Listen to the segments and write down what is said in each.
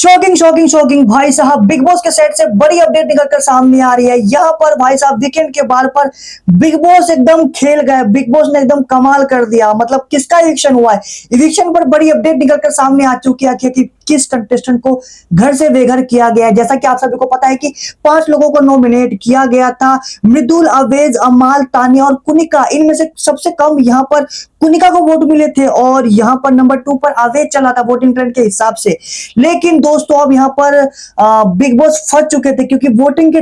Shocking shocking shocking भाई साहब, big boss के सेट से बड़ी अपडेट निकलकर सामने आ रही है। यहाँ पर भाई साहब वीकेंड के बार पर बिग बॉस एकदम खेल गए। बिग बॉस ने एकदम कमाल कर दिया। मतलब किसका इविक्शन हुआ है, इविक्शन पर बड़ी अपडेट निकलकर सामने आ चुकी है कि किस कंटेस्टेंट को घर से बेघर किया गया है। जैसा कि आप सभी को पता है कि 5 लोगों को नॉमिनेट किया गया था, मृदुल, अवेज, अमाल, तानिया और कुनिका। इनमें से सबसे कम यहाँ पर कुनिका को वोट मिले थे और यहाँ पर नंबर 2 पर अवेज चला था वोटिंग ट्रेंड के हिसाब से। लेकिन दोस्तों अब यहाँ पर बिग बॉस फंस चुके थे, क्योंकि वोटिंग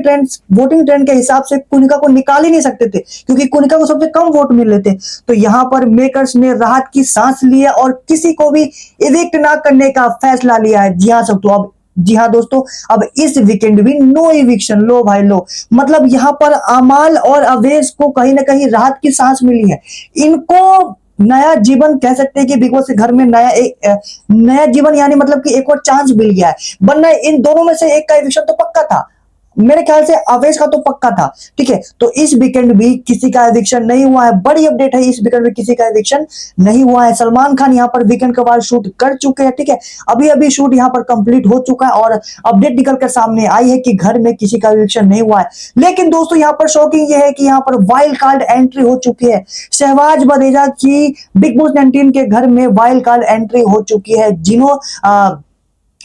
ट्रेंड के हिसाब से कुनिका को निकाल ही नहीं सकते थे, क्योंकि कुनिका को सबसे कम वोट मिले थे। तो यहाँ पर मेकर्स ने राहत की सांस ली है और किसी को भी इविक्ट ना करने का फैसला लिया है। जी हाँ दोस्तों, अब इस वीकेंड भी नो इविक्शन। लो भाई लो, मतलब यहाँ पर अमाल और अवेश को कहीं ना कहीं राहत की सांस मिली है। इनको नया जीवन कह सकते हैं कि बिग बॉस के घर में नया जीवन, यानी मतलब कि एक और चांस मिल गया है। वरना इन दोनों में से एक का इविक्शन तो पक्का था, मेरे ख्याल से अवेश का तो पक्का था। ठीक है, तो इस वीकेंड भी किसी का एविक्शन नहीं हुआ है। बड़ी अपडेट है, इस वीकेंड में किसी का एविक्शन नहीं हुआ है। सलमान खान यहाँ पर वीकेंड के बाद शूट कर चुके हैं। ठीक है, अभी अभी शूट यहाँ पर कंप्लीट हो चुका है और अपडेट निकल कर सामने आई है कि घर में किसी का एविक्शन नहीं हुआ है। लेकिन दोस्तों यहाँ पर शॉकिंग यह है कि यहाँ पर वाइल्ड कार्ड एंट्री हो चुकी है। शहबाज बदेजा की बिग बॉस 19 के घर में वाइल्ड कार्ड एंट्री हो चुकी है।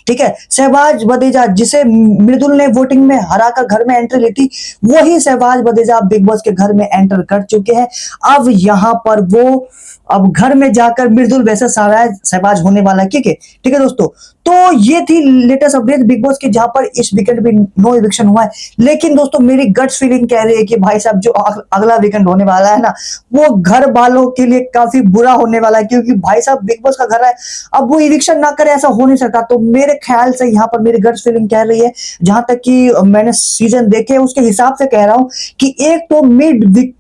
ठीक है, शहबाज बदेजा जिसे मृदुल ने वोटिंग में हराकर घर में एंट्री ली थी, वही शहबाज बदेजा बिग बॉस के घर में एंटर कर चुके हैं। अब यहाँ पर वो अब घर में जाकर मृदुल वैसे शहबाज होने वाला है। ठीक है दोस्तों, तो ये थी लेटेस्ट अपडेट बिग बॉस की, जहां पर इस वीकेंड भी नो इविक्शन हुआ है। लेकिन दोस्तों मेरी गट्स फीलिंग कह रही है कि भाई साहब जो अगला वीकेंड होने वाला है ना, वो घर वालों के लिए काफी बुरा होने वाला है, क्योंकि भाई साहब बिग बॉस का घर है, अब वो इविक्शन ना करे ऐसा हो नहीं सकता। तो मेरे ख्याल से यहाँ पर मेरी गट्स फीलिंग कह रही है, जहां तक कि मैंने सीजन देखे उसके हिसाब से कह रहा हूं कि एक तो मिड वीक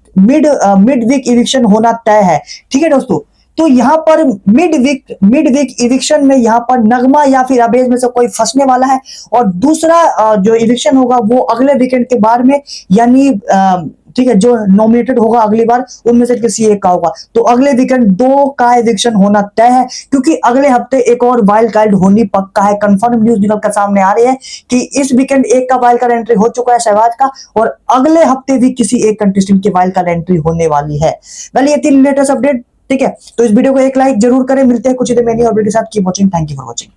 इविक्शन होना तय है। ठीक है दोस्तों, तो यहाँ पर मिड वीक इविक्शन में यहाँ पर नगमा या फिर अबेज में से कोई फंसने वाला है, और दूसरा जो इविक्शन होगा वो अगले वीकेंड के बाद में, यानी ठीक है, जो नॉमिनेटेड होगा अगली बार उनमें से किसी एक का होगा। तो अगले वीकेंड 2 का इविक्शन होना तय है, क्योंकि अगले हफ्ते एक और वाइल्ड कार्ड होनी पक्का है। कंफर्म न्यूज निकलकर सामने आ रही है कि इस वीकेंड एक का वाइल्ड कार्ड एंट्री हो चुका है शहबाज का, और अगले हफ्ते भी किसी एक कंटेस्टेंट की वाइल्ड कार्ड एंट्री होने वाली है। वेल, ये थी लेटेस्ट अपडेट। ठीक है, तो इस वीडियो को एक लाइक जरूर करें। मिलते हैं कुछ देर में नई अपडेट के साथ। Keep watching, thank you for watching.